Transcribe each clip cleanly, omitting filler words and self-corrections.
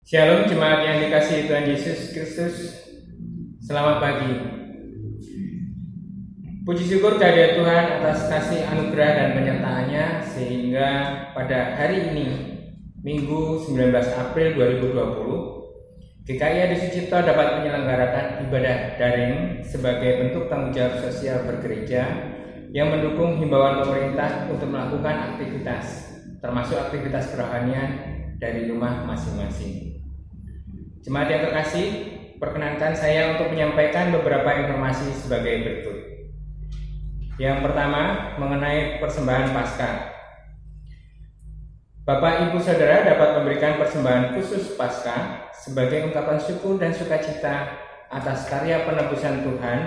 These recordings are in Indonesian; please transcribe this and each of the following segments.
Shalom jemaat yang dikasihi Tuhan Yesus Kristus. Selamat pagi. Puji syukur kehadirat Tuhan atas kasih anugerah dan penyertaannya sehingga pada hari ini Minggu 19 April 2020 GKI Adi Sucipto dapat menyelenggarakan ibadah daring sebagai bentuk tanggung jawab sosial bergereja yang mendukung himbauan pemerintah untuk melakukan aktivitas termasuk aktivitas kerohanian dari rumah masing-masing. Jemaat yang terkasih, perkenankan saya untuk menyampaikan beberapa informasi sebagai berikut. Yang pertama, mengenai persembahan Paskah. Bapak, Ibu, Saudara dapat memberikan persembahan khusus Paskah sebagai ungkapan syukur dan sukacita atas karya penebusan Tuhan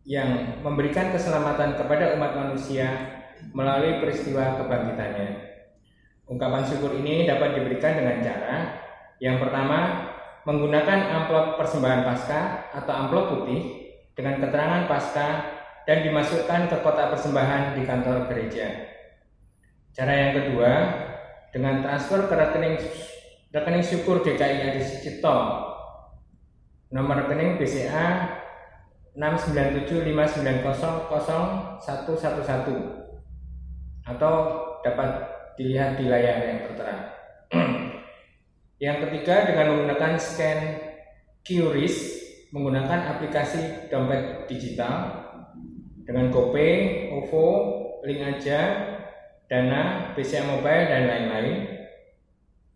yang memberikan keselamatan kepada umat manusia melalui peristiwa kebangkitannya. Ungkapan syukur ini dapat diberikan dengan cara yang pertama, menggunakan amplop persembahan Paskah atau amplop putih dengan keterangan Paskah dan dimasukkan ke kotak persembahan di kantor gereja. Cara yang kedua, dengan transfer ke rekening syukur GKI Adi Sucipto, nomor rekening BCA 69759000111 atau dapat dilihat di layar yang tertera. Yang ketiga, dengan menggunakan scan QRIS menggunakan aplikasi dompet digital dengan GoPay, OVO, Link Aja, Dana, BCA Mobile, dan lain-lain.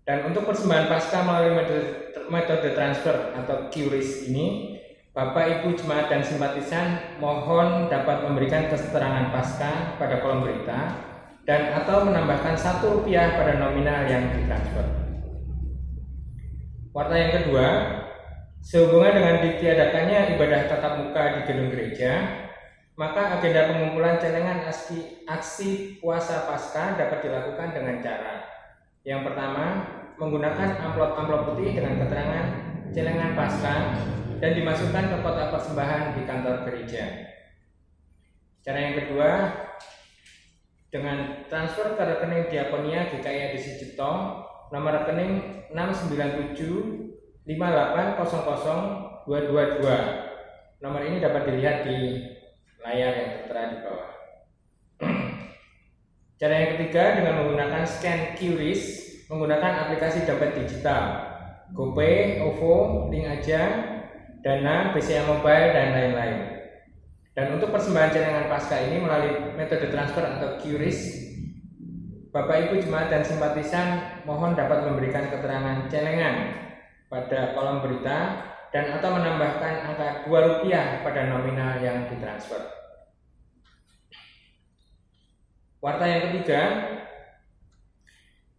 Dan untuk persembahan Paskah melalui metode transfer atau QRIS ini, Bapak, Ibu, Jemaat, dan simpatisan mohon dapat memberikan keterangan Paskah pada kolom berita dan atau menambahkan Rp1 pada nominal yang ditransfer. Warta yang kedua, sehubungan dengan ditiadakannya ibadah tatap muka di gedung gereja, maka agenda pengumpulan celengan aksi puasa Paskah dapat dilakukan dengan cara yang pertama, menggunakan amplop-amplop putih dengan keterangan celengan Paskah dan dimasukkan ke kotak persembahan di kantor gereja. Cara yang kedua, dengan transfer ke rekening Diakonia GKI Adi Sucipto, nomor rekening 69758000222. Nomor ini dapat dilihat di layar yang tertera di bawah. Cara yang ketiga, dengan menggunakan scan QRIS menggunakan aplikasi dompet digital, GoPay, OVO, Link Aja, Dana, BCA Mobile, dan lain-lain. Dan untuk persembahan celengan Paskah ini melalui metode transfer atau QRIS, Bapak, Ibu, Jemaat, dan simpatisan mohon dapat memberikan keterangan celengan pada kolom berita dan atau menambahkan angka Rp2 pada nominal yang ditransfer. Warta yang ketiga,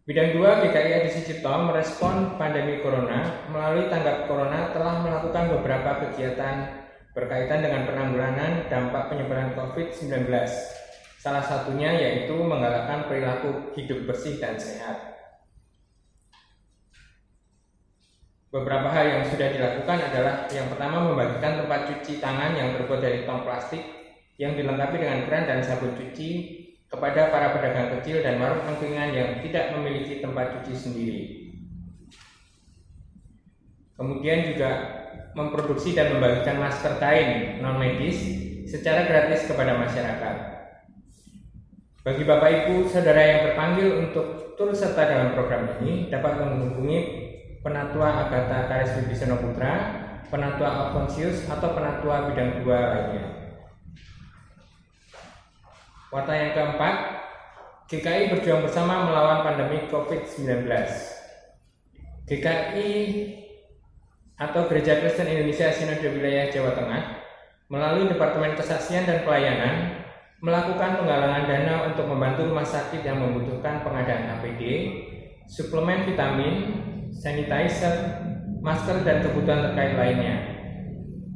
Bidang 2 GKI Adi Sucipto merespon pandemi Corona melalui Tanggap Corona telah melakukan beberapa kegiatan berkaitan dengan penanggulangan dampak penyebaran COVID-19. Salah satunya yaitu menggalakkan perilaku hidup bersih dan sehat. Beberapa hal yang sudah dilakukan adalah yang pertama, membagikan tempat cuci tangan yang terbuat dari tong plastik yang dilengkapi dengan keran dan sabun cuci kepada para pedagang kecil dan warung angkringan yang tidak memiliki tempat cuci sendiri. Kemudian juga memproduksi dan membagikan masker kain non-medis secara gratis kepada masyarakat. Bagi Bapak, Ibu, Saudara yang terpanggil untuk turut serta dalam program ini dapat menghubungi Penatua Agatha Karis Wibisono Putra, Penatua Alfonsius, atau Penatua Bidang 2 lainnya. Warta yang keempat, GKI berjuang bersama melawan pandemi COVID-19. GKI atau Gereja Kristen Indonesia Sinode Wilayah Jawa Tengah melalui Departemen Kesaksian dan Pelayanan melakukan penggalangan dana untuk membantu rumah sakit yang membutuhkan pengadaan APD, suplemen vitamin, sanitizer, masker, dan kebutuhan terkait lainnya.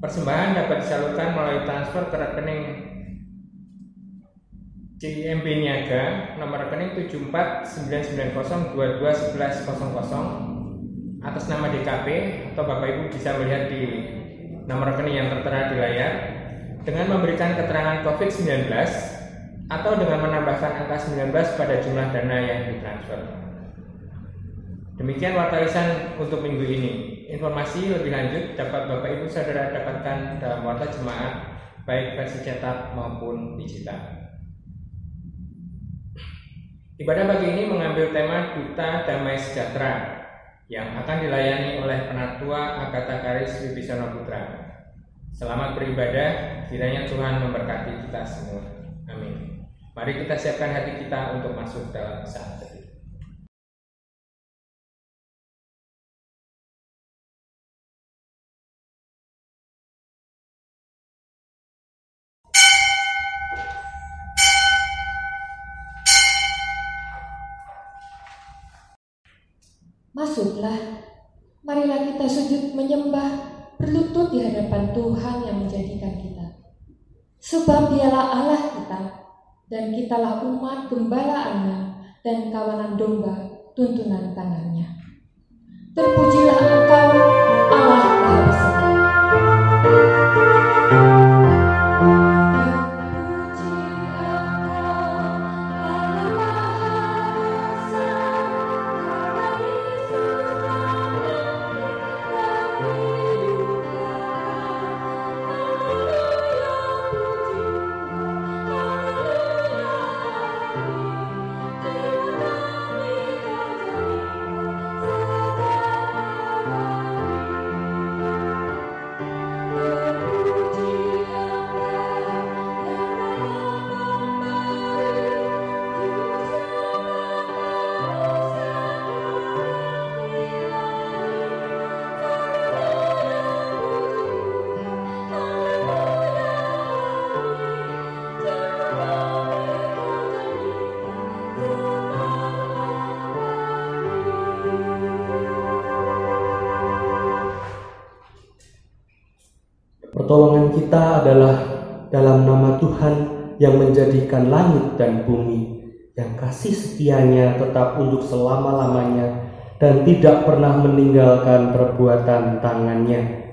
Persembahan dapat disalurkan melalui transfer ke rekening CIMB Niaga nomor rekening 749902211100 atas nama DKP, atau Bapak, Ibu bisa melihat di nomor rekening yang tertera di layar, dengan memberikan keterangan COVID-19 atau dengan menambahkan angka 19 pada jumlah dana yang ditransfer. Demikian warta untuk minggu ini. Informasi lebih lanjut dapat Bapak Ibu Saudara dapatkan dalam warta jemaat, baik versi cetak maupun digital. Ibadah pagi ini mengambil tema Duta Damai Sejahtera yang akan dilayani oleh Penatua Agatha Karis Wibisono Putra. Selamat beribadah, kiranya Tuhan memberkati kita semua. Amin. Mari kita siapkan hati kita untuk masuk dalam saat teduh. Masuklah, marilah kita sujud menyembah, berlutut di hadapan Tuhan yang menjadikan kita. Sebab Dialah Allah kita, dan kitalah umat gembalaannya dan kawanan domba tuntunan tangannya. Terpujilah Engkau, Allah Maha Besar. Pertolongan kita adalah dalam nama Tuhan yang menjadikan langit dan bumi, yang kasih setianya tetap untuk selama-lamanya dan tidak pernah meninggalkan perbuatan tangannya.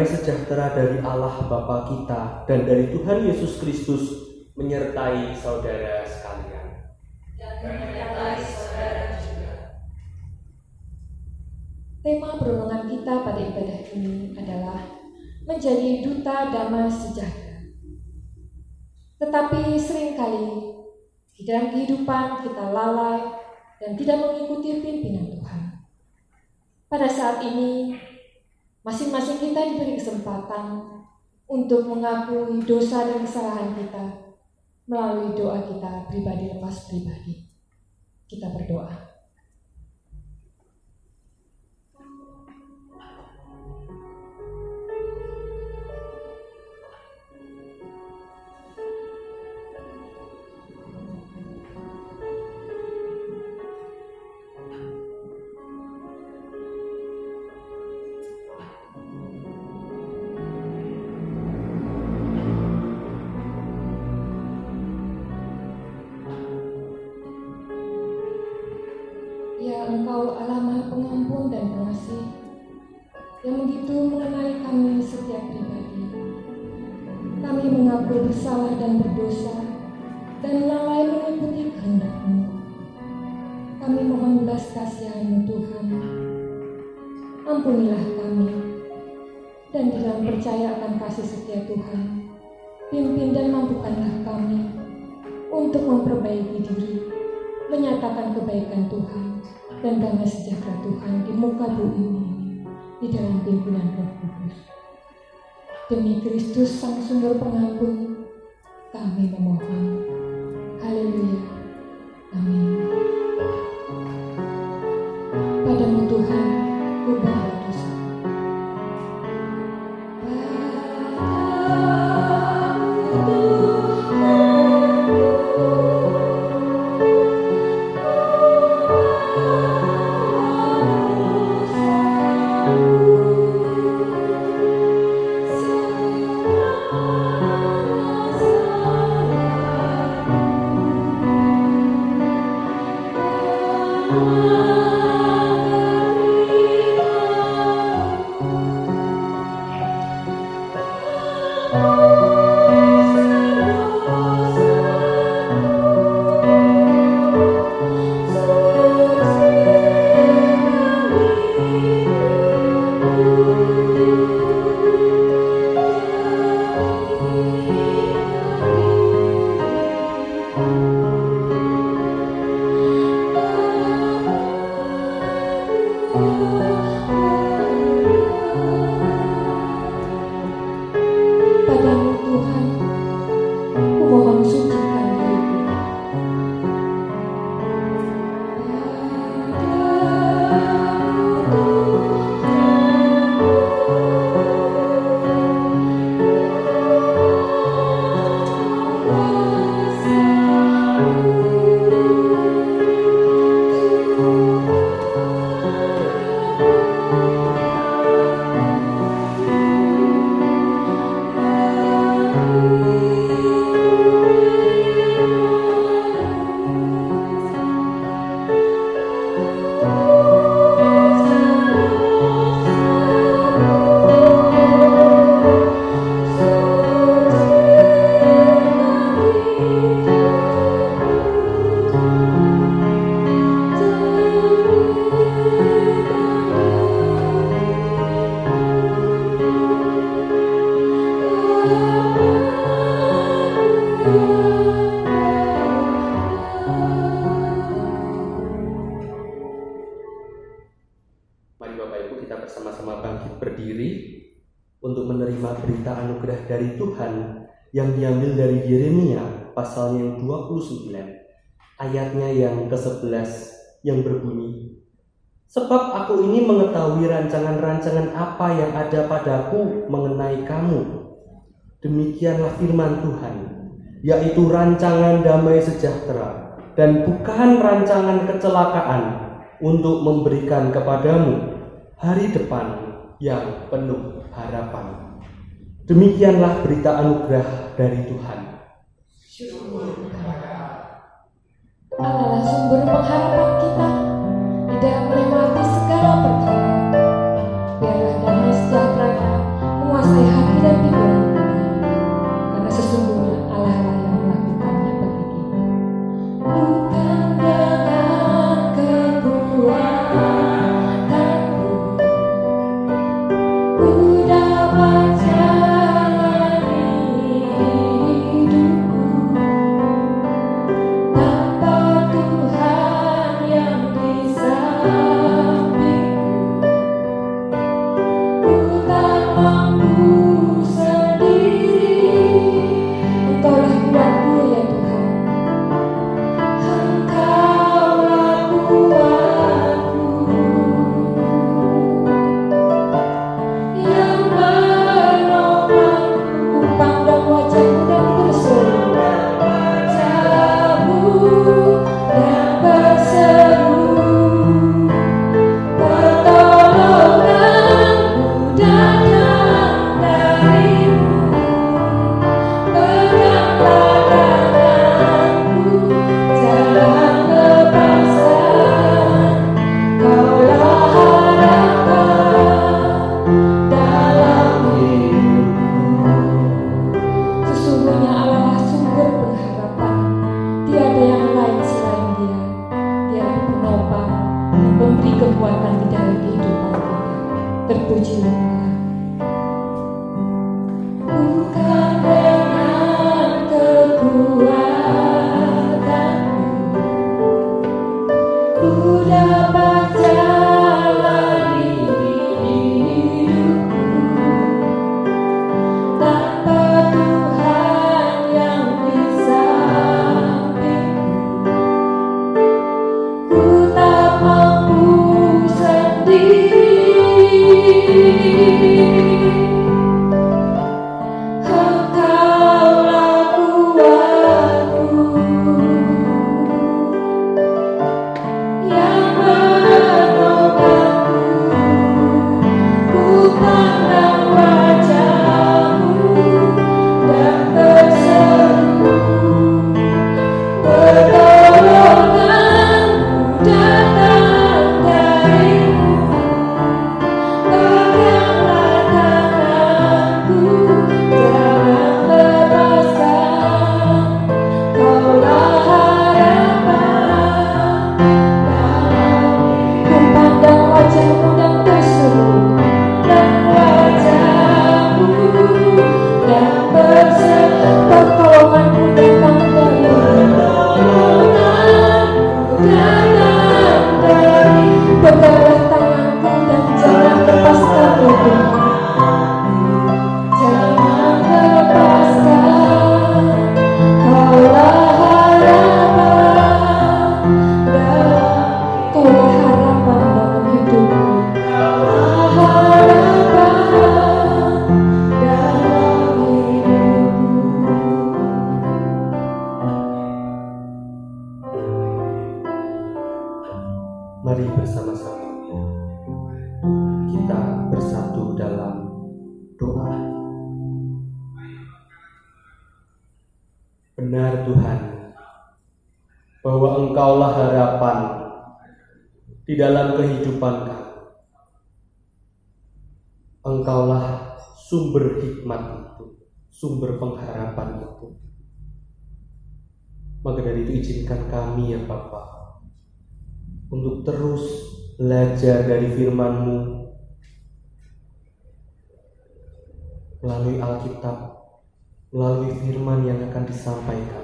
Sejahtera dari Allah Bapa kita dan dari Tuhan Yesus Kristus menyertai saudara sekalian. Dan menyertai saudara juga. Tema perundungan kita pada ibadah ini adalah menjadi duta damai sejahtera. Tetapi seringkali di dalam kehidupan kita lalai dan tidak mengikuti pimpinan Tuhan. Pada saat ini masing-masing kita diberi kesempatan untuk mengakui dosa dan kesalahan kita melalui doa kita pribadi lepas pribadi. Kita berdoa. Ya Engkau Allah Maha Pengampun dan Pengasih, yang begitu mengenali kami setiap pribadi. Kami mengaku bersalah dan berdosa, dan lalai mengikuti kehendak-Mu. Kami mohon belas kasihan-Mu Tuhan. Ampunilah kami, dan di dalam percaya akan kasih setia Tuhan, pimpin dan mampukanlah kami untuk memperbaiki diri, menyatakan kebaikan Tuhan dan damai sejahtera Tuhan di muka bumi ini di dalam pimpinan Roh Kudus. Demi Kristus Sang Sumber Pengampun, kami memohon. Haleluya. Amin. Padamu Tuhan, ubahlah dosa. Padamu Tuhan, ku mohon sucikan diriku. Mari Bapak Ibu kita bersama-sama bangkit berdiri untuk menerima berita anugerah dari Tuhan yang diambil dari Yeremia pasalnya yang 29 ayatnya yang ke-11 yang berbunyi, "Sebab aku ini mengetahui rancangan-rancangan apa yang ada padaku mengenai kamu. Demikianlah firman Tuhan, yaitu rancangan damai sejahtera dan bukan rancangan kecelakaan, untuk memberikan kepadamu hari depan yang penuh harapan." Demikianlah berita anugerah dari Tuhan. Allah sumber pengharapan kita di dalam melewati segala perkara. Biarlah damai sejahtera menguasai hati dan pikiran kita, karena sesungguhnya Allah lah yang melakukannya bagi kita. Bukan dengan kekuatanku ku dapat jalani hidupku, tanpa Tuhan yang di sampingku ku tak mampu sendiri. Engkaulah kuatku ya Tuhan, Engkaulah kuatku yang menopangku. Ku pandang wajahmu dan berseru, wajahmu dan berseru, pertolonganmu datang darimu. Peganglah tanganku, jangan lepaskan, Kaulah harapan dalam hidupku. Sesungguhnya Allah lah sumber pengharapan, tiada yang lain selain Dia. Dialah penopang dan pemberi kekuatan di dalam kehidupan kita. Terpujilah Allah. Bukan dengan kekuatanku ku dapat jalani hidupku, tanpa Tuhan yang di sampingku ku tak mampu sendiri. Engkaulah kuatku yang Mari bersama-sama kita bersatu dalam doa. Benar Tuhan, bahwa Engkaulah harapan di dalam kehidupan kami. Engkaulah sumber hikmat itu, sumber pengharapan itu. Maka dari itu izinkan kami ya Bapa untuk terus belajar dari firman-Mu melalui Alkitab, melalui firman yang akan disampaikan.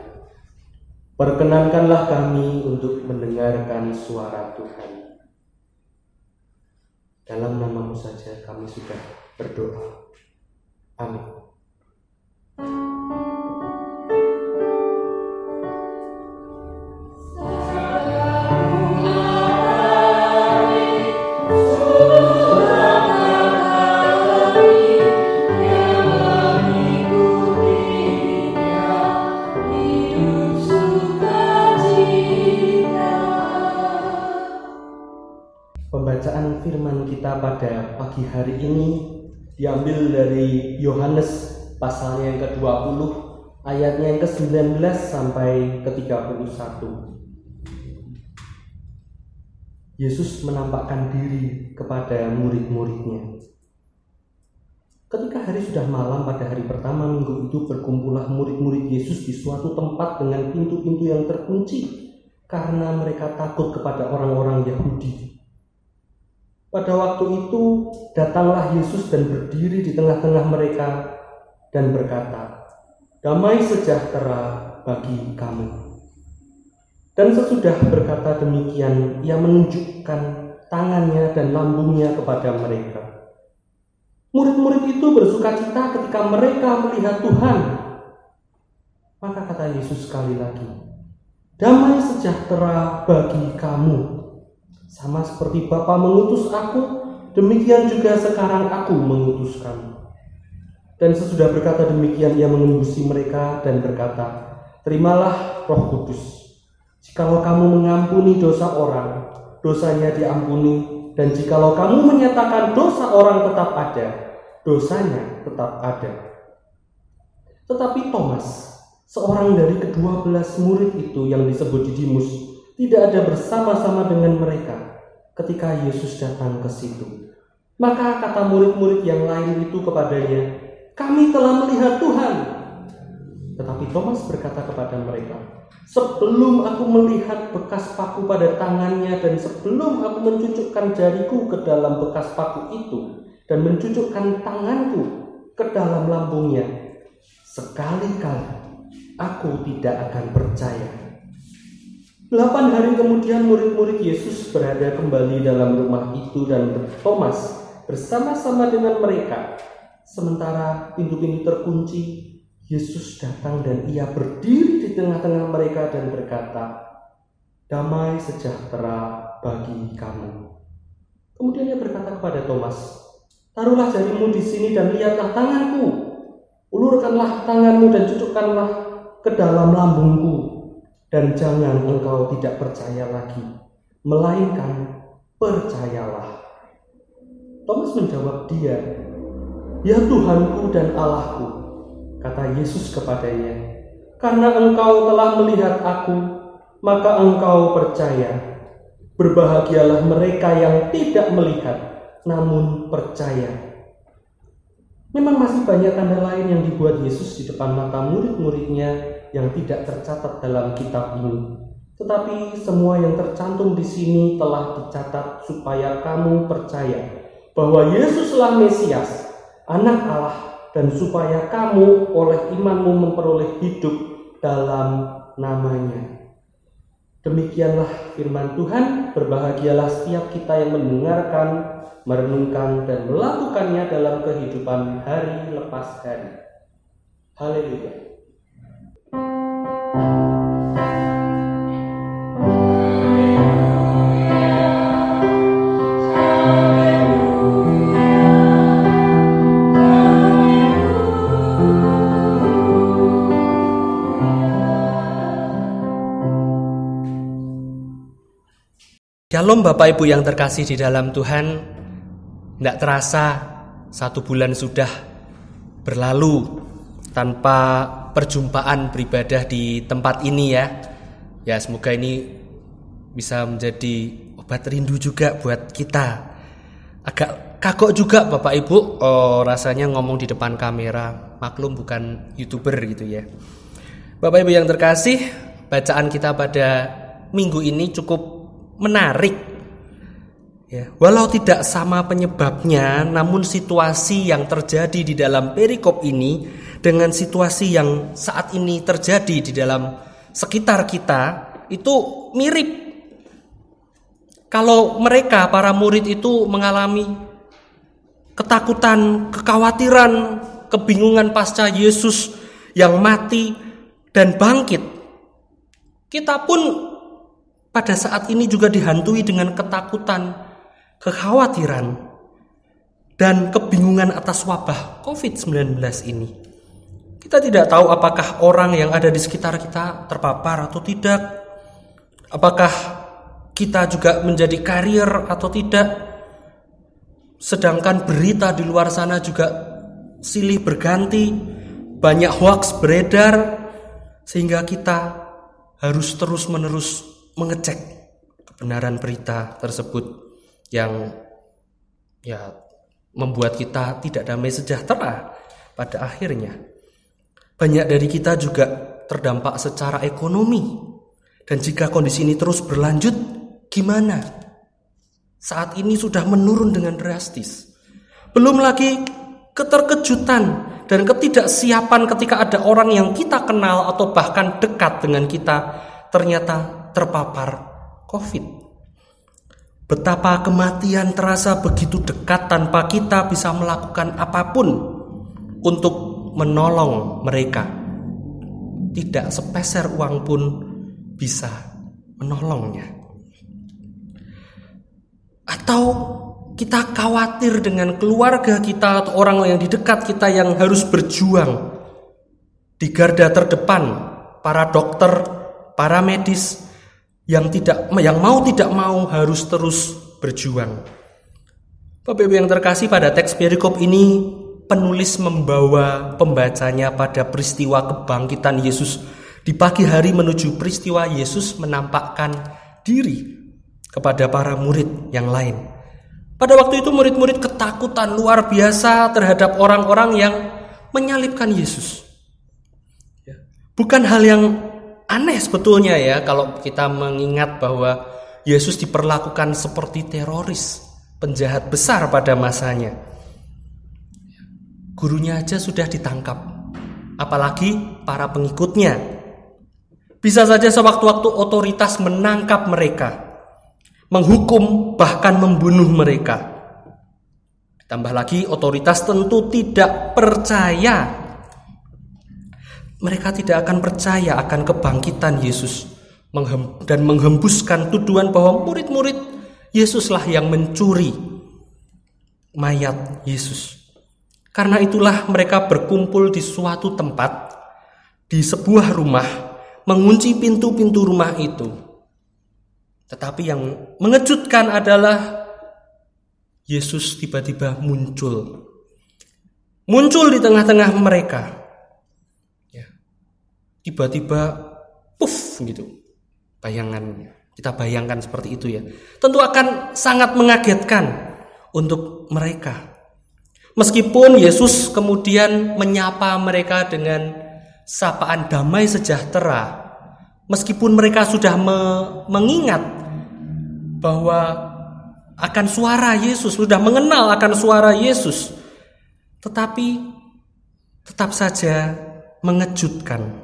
Perkenankanlah kami untuk mendengarkan suara Tuhan. Dalam nama-Mu saja kami sudah berdoa. Amin. Pembacaan firman kita pada pagi hari ini diambil dari Yohanes pasalnya yang ke-20, ayatnya yang ke-19 sampai ke-31. Yesus menampakkan diri kepada murid-muridnya. Ketika hari sudah malam pada hari pertama minggu itu, berkumpullah murid-murid Yesus di suatu tempat dengan pintu-pintu yang terkunci karena mereka takut kepada orang-orang Yahudi. Pada waktu itu datanglah Yesus dan berdiri di tengah-tengah mereka dan berkata, "Damai sejahtera bagi kamu." Dan sesudah berkata demikian, ia menunjukkan tangannya dan lambungnya kepada mereka. Murid-murid itu bersukacita ketika mereka melihat Tuhan. Maka kata Yesus sekali lagi, "Damai sejahtera bagi kamu. Sama seperti Bapa mengutus aku, demikian juga sekarang aku mengutus kamu." Dan sesudah berkata demikian, ia mengembusi mereka dan berkata, "Terimalah Roh Kudus. Jikalau kamu mengampuni dosa orang, dosanya diampuni. Dan jikalau kamu menyatakan dosa orang tetap ada, dosanya tetap ada." Tetapi Thomas, seorang dari ke-12 murid itu yang disebut Didimus, tidak ada bersama-sama dengan mereka ketika Yesus datang ke situ. Maka kata murid-murid yang lain itu kepadanya, "Kami telah melihat Tuhan." Tetapi Thomas berkata kepada mereka, "Sebelum aku melihat bekas paku pada tangannya dan sebelum aku mencucukkan jariku ke dalam bekas paku itu dan mencucukkan tanganku ke dalam lambungnya, sekali-kali aku tidak akan percaya." 8 hari kemudian murid-murid Yesus berada kembali dalam rumah itu dan Thomas bersama-sama dengan mereka. Sementara pintu-pintu terkunci, Yesus datang dan ia berdiri di tengah-tengah mereka dan berkata, "Damai sejahtera bagi kamu." Kemudian ia berkata kepada Thomas, "Taruhlah jarimu di sini dan lihatlah tanganku. Ulurkanlah tanganmu dan cucukkanlah ke dalam lambungku. Dan jangan engkau tidak percaya lagi, melainkan percayalah." Thomas menjawab dia, "Ya Tuhanku dan Allahku." Kata Yesus kepadanya, "Karena engkau telah melihat aku, maka engkau percaya. Berbahagialah mereka yang tidak melihat, namun percaya." Memang masih banyak tanda lain yang dibuat Yesus di depan mata murid-muridnya yang tidak tercatat dalam kitab ini. Tetapi semua yang tercantum di sini telah dicatat supaya kamu percaya bahwa Yesuslah Mesias, Anak Allah, dan supaya kamu oleh imanmu memperoleh hidup dalam namanya. Demikianlah firman Tuhan. Berbahagialah setiap kita yang mendengarkan, merenungkan, dan melakukannya dalam kehidupan hari lepas hari. Haleluya. Shalom Bapak Ibu yang terkasih di dalam Tuhan. Tidak terasa 1 bulan sudah berlalu tanpa perjumpaan beribadah di tempat ini ya. Ya, semoga ini bisa menjadi obat rindu juga buat kita. Agak kagok juga Bapak Ibu rasanya ngomong di depan kamera. Maklum bukan YouTuber gitu ya. Bapak Ibu yang terkasih, bacaan kita pada minggu ini cukup menarik ya, walau tidak sama penyebabnya, namun situasi yang terjadi di dalam perikop ini dengan situasi yang saat ini terjadi di dalam sekitar kita itu mirip. Kalau mereka, para murid itu mengalami ketakutan, kekhawatiran, kebingungan pasca Yesus yang mati dan bangkit, kita pun pada saat ini juga dihantui dengan ketakutan, kekhawatiran, dan kebingungan atas wabah COVID-19 ini. Kita tidak tahu apakah orang yang ada di sekitar kita terpapar atau tidak. Apakah kita juga menjadi karier atau tidak. Sedangkan berita di luar sana juga silih berganti, banyak hoaks beredar, sehingga kita harus terus-menerus mengecek kebenaran berita tersebut yang ya membuat kita tidak damai sejahtera pada akhirnya. Banyak dari kita juga terdampak secara ekonomi. Dan jika kondisi ini terus berlanjut, gimana? Saat ini sudah menurun dengan drastis. Belum lagi keterkejutan dan ketidaksiapan ketika ada orang yang kita kenal atau bahkan dekat dengan kita ternyata terpapar COVID. Betapa kematian terasa begitu dekat tanpa kita bisa melakukan apapun untuk menolong mereka. Tidak sepeser uang pun bisa menolongnya. Atau kita khawatir dengan keluarga kita atau orang yang di dekat kita yang harus berjuang di garda terdepan, para dokter, para medis yang mau tidak mau harus terus berjuang. Bapak Ibu yang terkasih, pada teks perikop ini penulis membawa pembacanya pada peristiwa kebangkitan Yesus di pagi hari menuju peristiwa Yesus menampakkan diri kepada para murid yang lain. Pada waktu itu murid-murid ketakutan luar biasa terhadap orang-orang yang menyalibkan Yesus. Bukan hal yang aneh sebetulnya ya, kalau kita mengingat bahwa Yesus diperlakukan seperti teroris, penjahat besar pada masanya. Gurunya aja sudah ditangkap, apalagi para pengikutnya. Bisa saja sewaktu-waktu otoritas menangkap mereka, menghukum, bahkan membunuh mereka. Tambah lagi otoritas tentu tidak percaya. Mereka tidak akan percaya akan kebangkitan Yesus dan menghembuskan tuduhan bahwa murid-murid Yesuslah yang mencuri mayat Yesus. Karena itulah mereka berkumpul di suatu tempat, di sebuah rumah, mengunci pintu-pintu rumah itu. Tetapi yang mengejutkan adalah Yesus tiba-tiba muncul di tengah-tengah mereka. Tiba-tiba puff gitu bayangannya. Kita bayangkan seperti itu ya. Tentu akan sangat mengagetkan untuk mereka. Meskipun Yesus kemudian menyapa mereka dengan sapaan damai sejahtera, meskipun mereka sudah mengingat bahwa akan suara Yesus, sudah mengenal akan suara Yesus, tetapi tetap saja mengejutkan.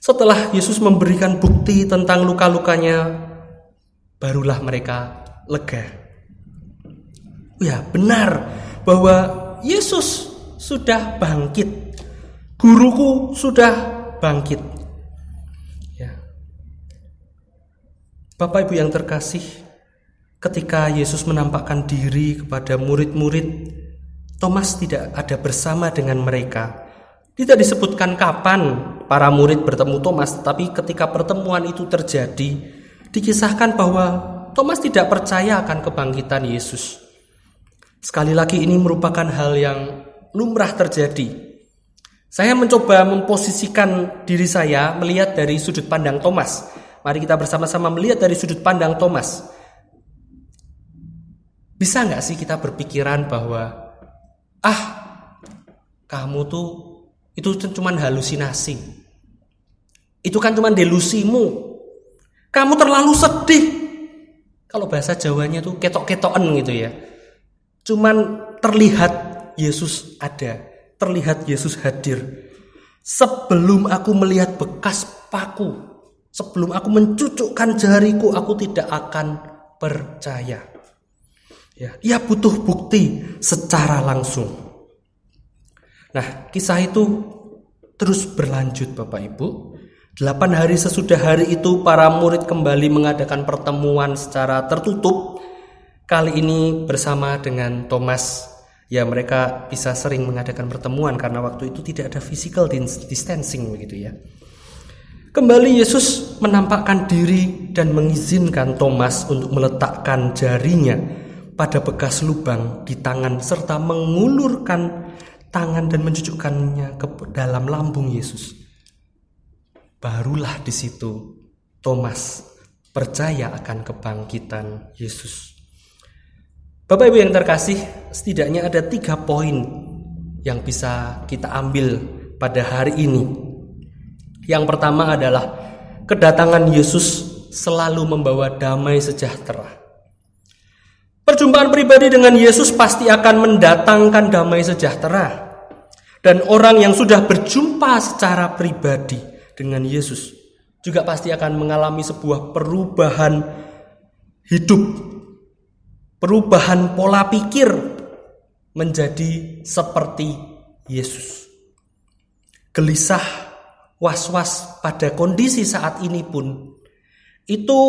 Setelah Yesus memberikan bukti tentang luka-lukanya, barulah mereka lega. Ya, benar bahwa Yesus sudah bangkit. Guruku sudah bangkit. Ya. Bapak Ibu yang terkasih, ketika Yesus menampakkan diri kepada murid-murid, Thomas tidak ada bersama dengan mereka. Tidak disebutkan kapan para murid bertemu Thomas, tapi ketika pertemuan itu terjadi, dikisahkan bahwa Thomas tidak percaya akan kebangkitan Yesus. Sekali lagi ini merupakan hal yang lumrah terjadi. Saya mencoba memposisikan diri saya melihat dari sudut pandang Thomas. Mari kita bersama-sama melihat dari sudut pandang Thomas. Bisa nggak sih kita berpikiran bahwa kamu tuh itu cuma halusinasi. Itu kan cuma delusimu. Kamu terlalu sedih. Kalau bahasa Jawanya tuh ketok-ketokan gitu ya. Cuman terlihat Yesus ada, terlihat Yesus hadir. Sebelum aku melihat bekas paku, sebelum aku mencucukkan jariku, aku tidak akan percaya. Ya, butuh bukti secara langsung. Nah, kisah itu terus berlanjut Bapak Ibu. 8 hari sesudah hari itu para murid kembali mengadakan pertemuan secara tertutup. Kali ini bersama dengan Thomas. Ya, mereka bisa sering mengadakan pertemuan karena waktu itu tidak ada physical distancing begitu ya. Kembali Yesus menampakkan diri dan mengizinkan Thomas untuk meletakkan jarinya pada bekas lubang di tangan serta mengulurkan tangan dan mencucukkannya ke dalam lambung Yesus. Barulah di situ Thomas percaya akan kebangkitan Yesus. Bapak Ibu yang terkasih, setidaknya ada 3 poin yang bisa kita ambil pada hari ini. Yang pertama adalah kedatangan Yesus selalu membawa damai sejahtera. Perjumpaan pribadi dengan Yesus pasti akan mendatangkan damai sejahtera. Dan orang yang sudah berjumpa secara pribadi dengan Yesus juga pasti akan mengalami sebuah perubahan hidup, perubahan pola pikir menjadi seperti Yesus. Gelisah, was-was pada kondisi saat ini pun itu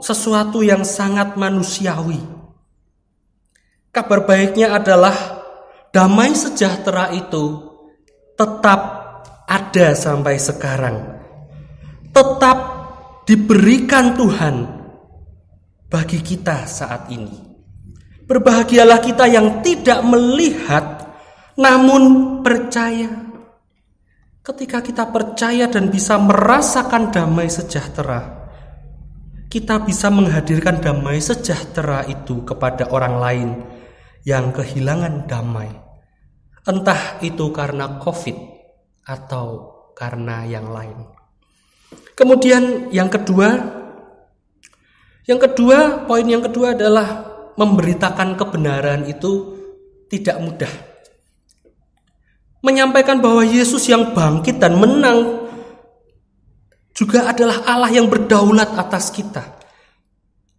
sesuatu yang sangat manusiawi. Kabar baiknya adalah damai sejahtera itu tetap ada sampai sekarang. Tetap diberikan Tuhan bagi kita saat ini. Berbahagialah kita yang tidak melihat namun percaya. Ketika kita percaya dan bisa merasakan damai sejahtera, kita bisa menghadirkan damai sejahtera itu kepada orang lain yang kehilangan damai. Entah itu karena COVID atau karena yang lain. Kemudian poin yang kedua adalah memberitakan kebenaran itu tidak mudah. Menyampaikan bahwa Yesus yang bangkit dan menang juga adalah Allah yang berdaulat atas kita.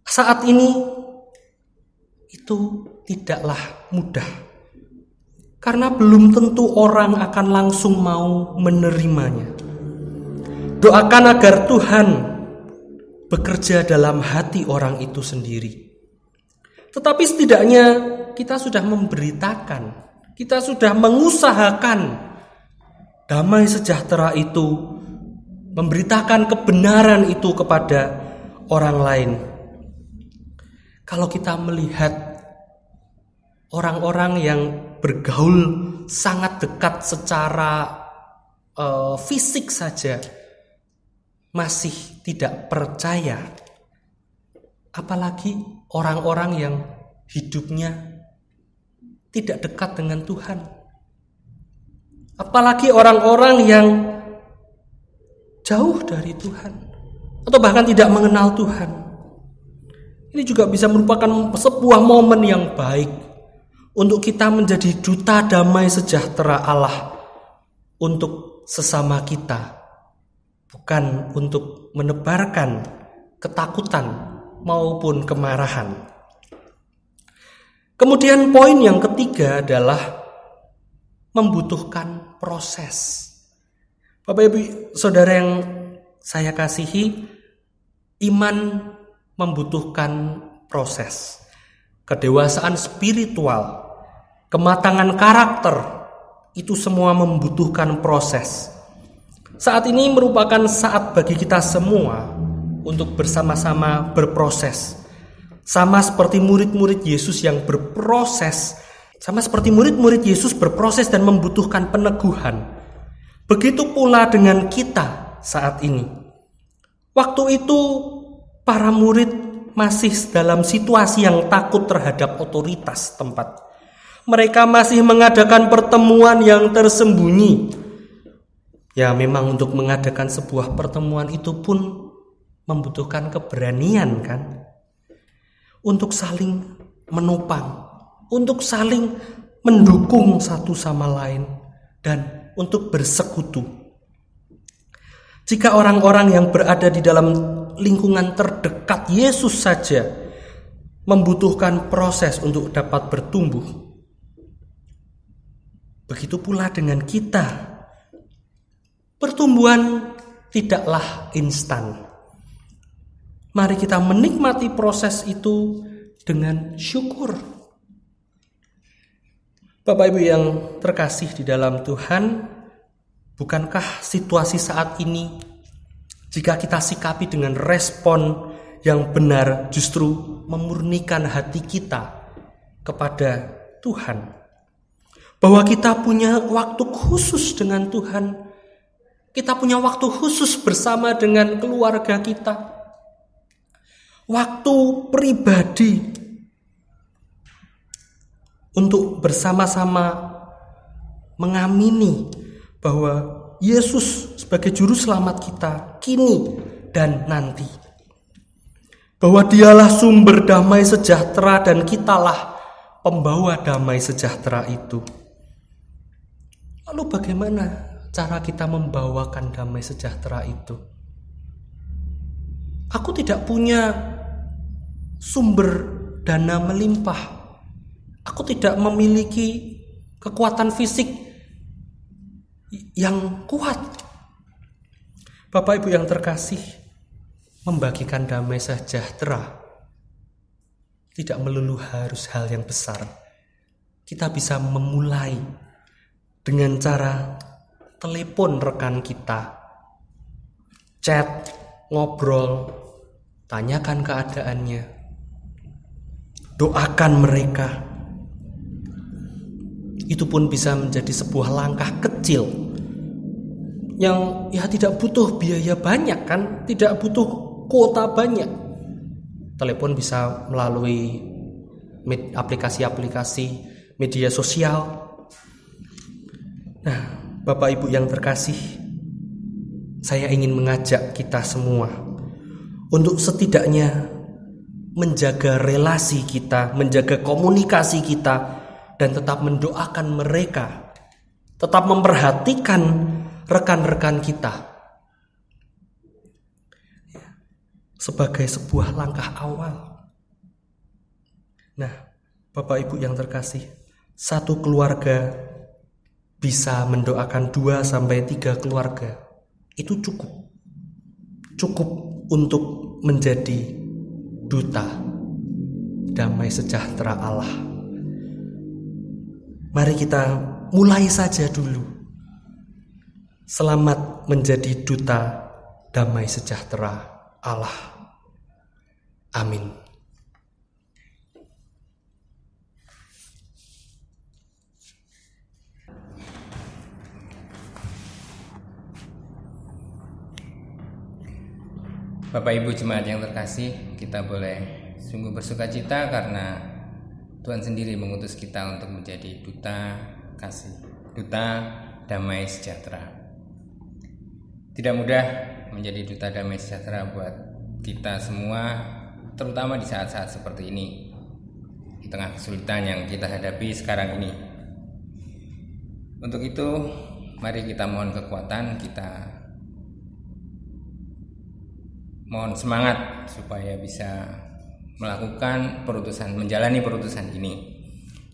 Saat ini itu tidaklah mudah. Karena belum tentu orang akan langsung mau menerimanya. Doakan agar Tuhan bekerja dalam hati orang itu sendiri. Tetapi setidaknya kita sudah memberitakan, kita sudah mengusahakan damai sejahtera itu, memberitakan kebenaran itu kepada orang lain. Kalau kita melihat orang-orang yang bergaul sangat dekat secara fisik saja masih tidak percaya, apalagi orang-orang yang hidupnya tidak dekat dengan Tuhan, apalagi orang-orang yang jauh dari Tuhan atau bahkan tidak mengenal Tuhan. Ini juga bisa merupakan sebuah momen yang baik untuk kita menjadi duta damai sejahtera Allah untuk sesama kita, bukan untuk menebarkan ketakutan maupun kemarahan. Kemudian poin yang ketiga adalah membutuhkan proses. Bapak Ibu Saudara yang saya kasihi, iman membutuhkan proses. Kedewasaan spiritual, kematangan karakter, itu semua membutuhkan proses. Saat ini merupakan saat bagi kita semua untuk bersama-sama berproses. Sama seperti murid-murid Yesus yang berproses, sama seperti murid-murid Yesus berproses dan membutuhkan peneguhan. Begitu pula dengan kita saat ini. Waktu itu para murid masih dalam situasi yang takut terhadap otoritas tempat. Mereka masih mengadakan pertemuan yang tersembunyi. Ya, memang untuk mengadakan sebuah pertemuan itu pun membutuhkan keberanian, kan? Untuk saling menopang, untuk saling mendukung satu sama lain, dan untuk bersekutu. Jika orang-orang yang berada di dalam lingkungan terdekat Yesus saja membutuhkan proses untuk dapat bertumbuh, begitu pula dengan kita. Pertumbuhan tidaklah instan. Mari kita menikmati proses itu dengan syukur. Bapak Ibu yang terkasih di dalam Tuhan, bukankah situasi saat ini, jika kita sikapi dengan respon yang benar, justru memurnikan hati kita kepada Tuhan? Bahwa kita punya waktu khusus dengan Tuhan, kita punya waktu khusus bersama dengan keluarga kita, waktu pribadi untuk bersama-sama mengamini bahwa Yesus sebagai juru selamat kita kini dan nanti. Bahwa dialah sumber damai sejahtera dan kitalah pembawa damai sejahtera itu. Lalu bagaimana cara kita membawakan damai sejahtera itu? Aku tidak punya sumber dana melimpah. Aku tidak memiliki kekuatan fisik yang kuat. Bapak Ibu yang terkasih, membagikan damai sejahtera tidak melulu harus hal yang besar. Kita bisa memulai dengan cara telepon rekan kita, chat, ngobrol, tanyakan keadaannya, doakan mereka. Itu pun bisa menjadi sebuah langkah kecil yang tidak butuh biaya banyak, kan? Tidak butuh kuota banyak. Telepon bisa melalui aplikasi-aplikasi media sosial. Nah, Bapak Ibu yang terkasih, saya ingin mengajak kita semua untuk setidaknya menjaga relasi kita, menjaga komunikasi kita, dan tetap mendoakan mereka, tetap memperhatikan rekan-rekan kita sebagai sebuah langkah awal. Nah, Bapak Ibu yang terkasih, satu keluarga bisa mendoakan 2-3 keluarga. Itu cukup untuk menjadi duta damai sejahtera Allah. Mari kita mulai saja dulu. Selamat menjadi duta damai sejahtera Allah. Amin. Bapak Ibu jemaat yang terkasih, kita boleh sungguh bersukacita karena Tuhan sendiri mengutus kita untuk menjadi duta kasih, duta damai sejahtera. Tidak mudah menjadi duta damai sejahtera buat kita semua, terutama di saat-saat seperti ini, di tengah kesulitan yang kita hadapi sekarang ini. Untuk itu, mari kita mohon kekuatan, kita mohon semangat supaya bisa melakukan menjalani perutusan ini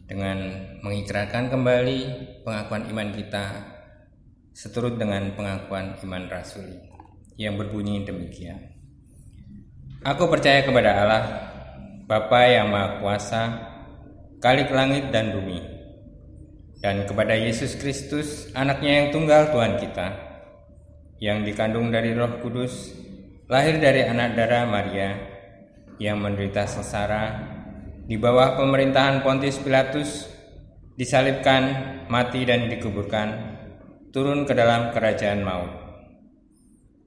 dengan mengikrarkan kembali pengakuan iman kita seturut dengan pengakuan iman rasuli yang berbunyi demikian. Aku percaya kepada Allah, Bapa yang Maha Kuasa, Khalik langit dan bumi, dan kepada Yesus Kristus, Anaknya yang tunggal Tuhan kita, yang dikandung dari Roh Kudus, lahir dari anak darah Maria, yang menderita sengsara di bawah pemerintahan Pontius Pilatus, disalibkan, mati dan dikuburkan, turun ke dalam kerajaan maut.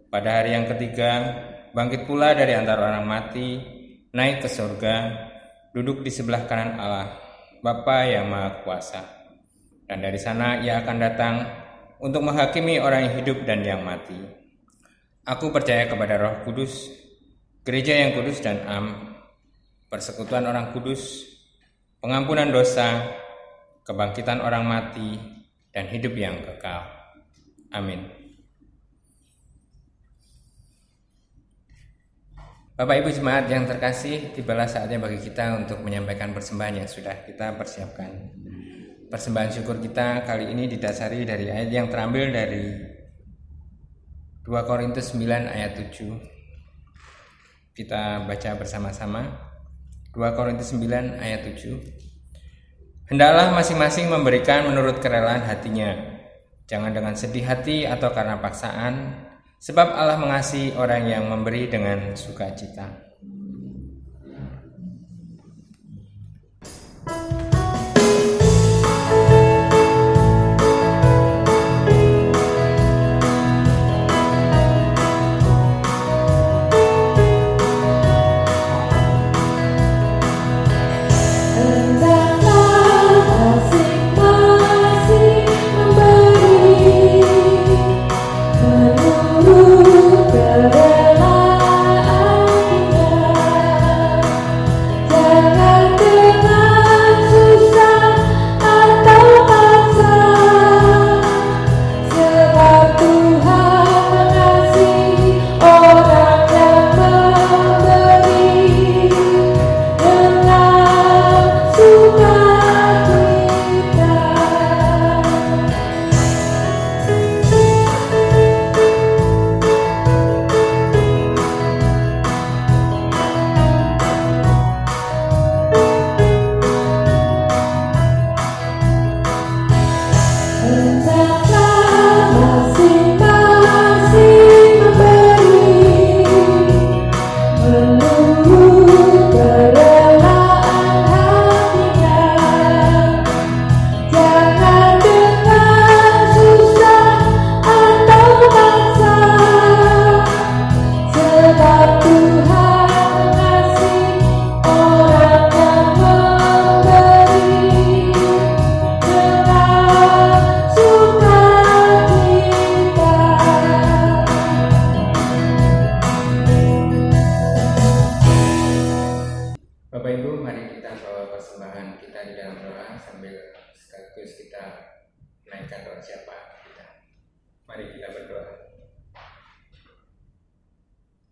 Pada hari yang ketiga, bangkit pula dari antara orang mati, naik ke surga, duduk di sebelah kanan Allah, Bapa yang Maha Kuasa. Dan dari sana ia akan datang untuk menghakimi orang yang hidup dan yang mati. Aku percaya kepada Roh Kudus, gereja yang kudus dan am, persekutuan orang kudus, pengampunan dosa, kebangkitan orang mati, dan hidup yang kekal. Amin. Bapak Ibu Jemaat yang terkasih, tibalah saatnya bagi kita untuk menyampaikan persembahan yang sudah kita persiapkan. Persembahan syukur kita kali ini didasari dari ayat yang terambil dari 2 Korintus 9 ayat 7. Kita baca bersama-sama. 2 Korintus 9 ayat 7. Hendaklah masing-masing memberikan menurut kerelaan hatinya, jangan dengan sedih hati atau karena paksaan, sebab Allah mengasihi orang yang memberi dengan sukacita.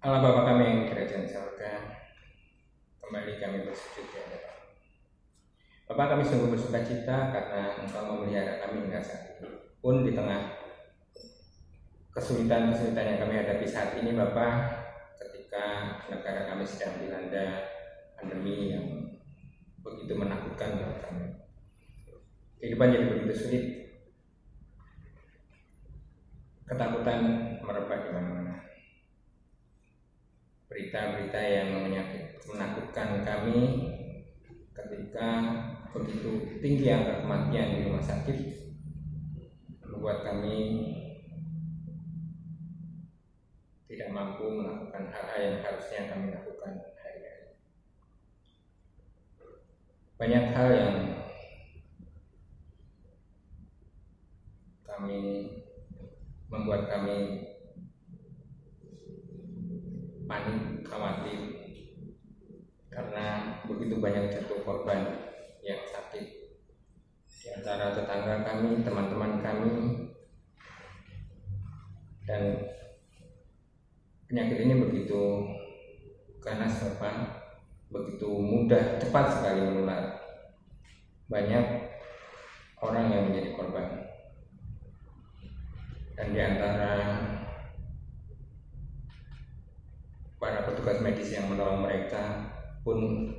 Allah Bapa kami yang di kerajaan surga, kembali kami bersujud di hadapan. Bapa, kami sungguh bersuka cita karena Engkau memelihara kami hingga saat ini. Pun di tengah kesulitan-kesulitan yang kami hadapi saat ini, Bapa, ketika negara kami sedang dilanda pandemi yang begitu menakutkan buat kami, kehidupan jadi begitu sulit, ketakutan merebak di mana-mana. Berita-berita yang menakutkan kami ketika begitu tinggi angka kematian di rumah sakit membuat kami tidak mampu melakukan hal-hal yang harusnya kami lakukan hari-hari. Banyak hal yang membuat kami panik, khawatir karena begitu banyak jatuh korban yang sakit di antara tetangga kami, teman-teman kami, dan penyakit ini begitu ganas, begitu mudah, cepat sekali menular. Banyak orang yang menjadi korban, dan di antara para petugas medis yang menolong mereka pun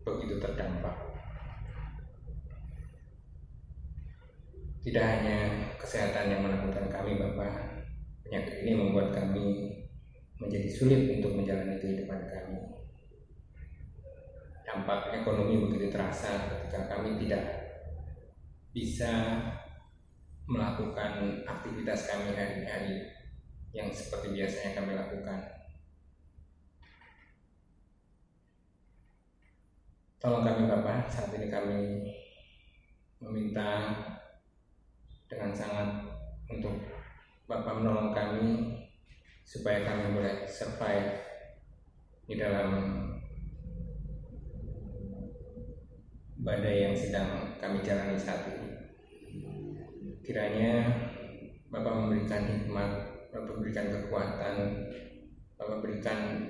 begitu terdampak. Tidak hanya kesehatan yang menakutkan kami, Bapak, penyakit ini membuat kami menjadi sulit untuk menjalani kehidupan kami. Dampak ekonomi begitu terasa ketika kami tidak bisa melakukan aktivitas kami hari-hari yang seperti biasanya kami lakukan. Tolong kami Bapak, saat ini kami meminta dengan sangat untuk Bapak menolong kami supaya kami boleh survive di dalam badai yang sedang kami jalani saat ini. Kiranya Bapak memberikan hikmat, Bapak memberikan kekuatan, Bapak berikan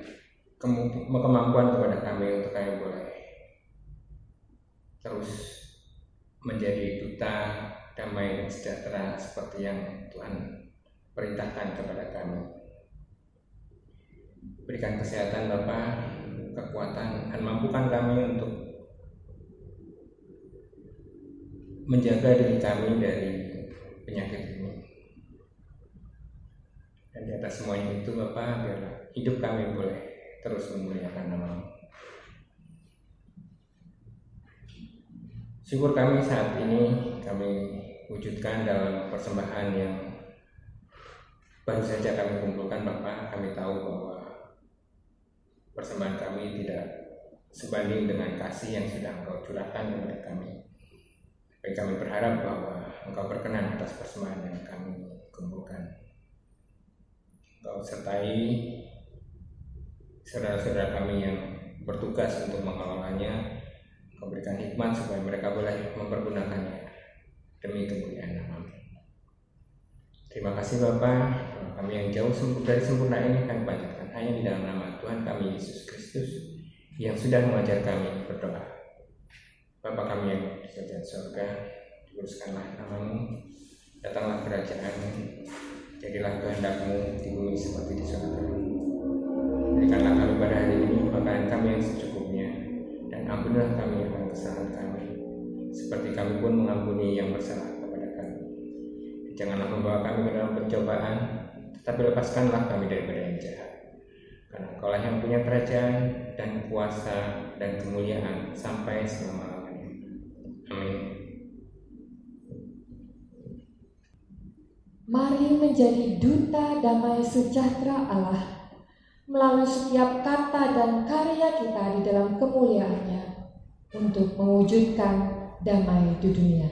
kemampuan kepada kami untuk kami boleh terus menjadi duta damai dan sejahtera seperti yang Tuhan perintahkan kepada kami. Berikan kesehatan Bapak, kekuatan, dan mampukan kami untuk menjaga diri kami dari penyakit ini. Dan di atas semuanya itu Bapak, biarlah hidup kami boleh terus memuliakan nama-Mu. Syukur kami saat ini kami wujudkan dalam persembahan yang baru saja kami kumpulkan Bapak. Kami tahu bahwa persembahan kami tidak sebanding dengan kasih yang sudah Engkau curahkan kepada kami. Baik, kami berharap bahwa Engkau berkenan atas persembahan yang kami kumpulkan. Engkau sertai saudara-saudara kami yang bertugas untuk mengelolanya. Engkau berikan hikmat supaya mereka boleh mempergunakannya demi kemuliaan nama-Mu. Terima kasih Bapa, kami yang jauh dari sempurna ini kami panjatkan hanya di dalam nama Tuhan kami Yesus Kristus yang sudah mengajar kami berdoa. Bapa kami yang di surga, dikuduskanlah nama-Mu, datanglah kerajaan-Mu, jadilah kehendak-Mu di bumi seperti di surga. Berikanlah kami pada hari ini makanan kami yang secukupnya, dan ampunilah kami akan kesalahan kami, seperti kami pun mengampuni yang bersalah kepada kami. Janganlah membawa kami ke dalam pencobaan, tetapi lepaskanlah kami daripada yang jahat. Karena Engkau-lah yang punya kerajaan dan kuasa dan kemuliaan sampai selama-lamanya. Amin. Mari menjadi duta damai sejahtera Allah melalui setiap kata dan karya kita di dalam kemuliaan-Nya untuk mewujudkan damai di dunia.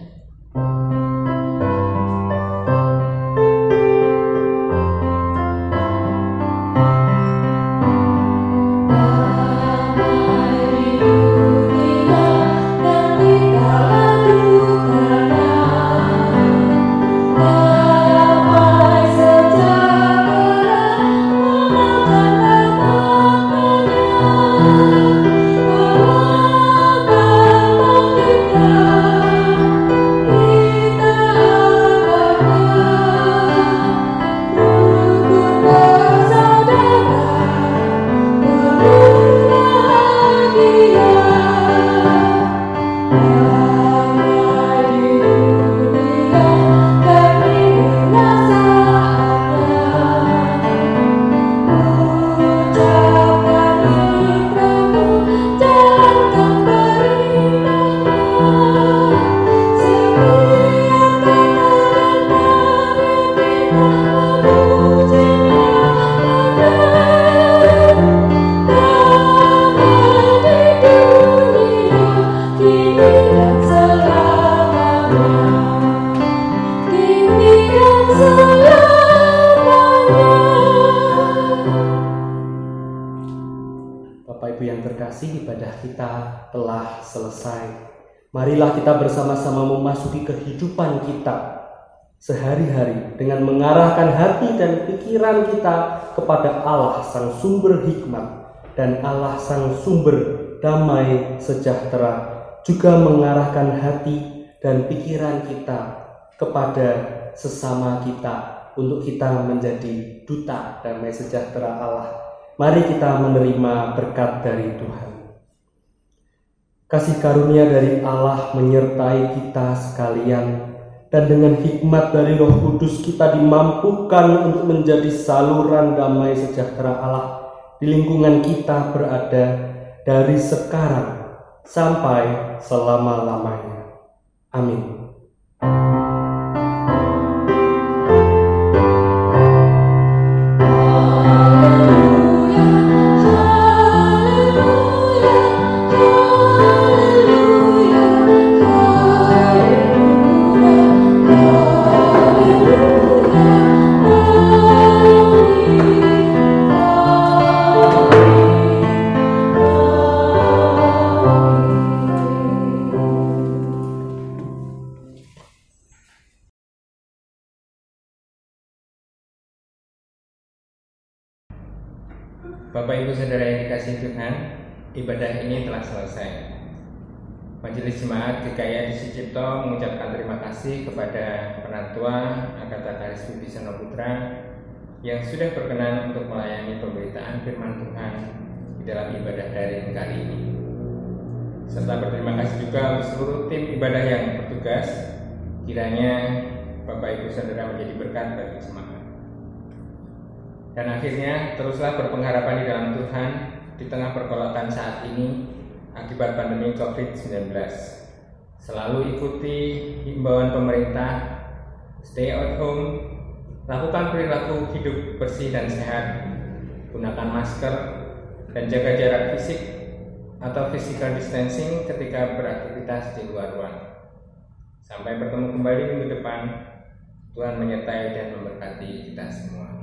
Ibadah kita telah selesai. Marilah kita bersama-sama memasuki kehidupan kita sehari-hari dengan mengarahkan hati dan pikiran kita kepada Allah Sang Sumber Hikmat dan Allah Sang Sumber Damai Sejahtera, juga mengarahkan hati dan pikiran kita kepada sesama kita untuk kita menjadi duta damai sejahtera Allah. Mari kita menerima berkat dari Tuhan. Kasih karunia dari Allah menyertai kita sekalian, dan dengan hikmat dari Roh Kudus kita dimampukan untuk menjadi saluran damai sejahtera Allah di lingkungan kita berada dari sekarang sampai selama-lamanya. Amin. Bapak Ibu Saudara yang dikasihi Tuhan, ibadah ini telah selesai. Majelis Jemaat GKI Sucipto mengucapkan terima kasih kepada Penatua Agatha Karisma Bisono Putra yang sudah berkenan untuk melayani pemberitaan firman Tuhan di dalam ibadah daring kali ini. Serta berterima kasih juga untuk seluruh tim ibadah yang bertugas. Kiranya Bapak Ibu Saudara menjadi berkat bagi jemaat. Dan akhirnya teruslah berpengharapan di dalam Tuhan di tengah pergolakan saat ini akibat pandemi COVID-19. Selalu ikuti himbauan pemerintah, stay at home, lakukan perilaku hidup bersih dan sehat, gunakan masker, dan jaga jarak fisik atau physical distancing ketika beraktivitas di luar ruang. Sampai bertemu kembali minggu depan. Tuhan menyertai dan memberkati kita semua.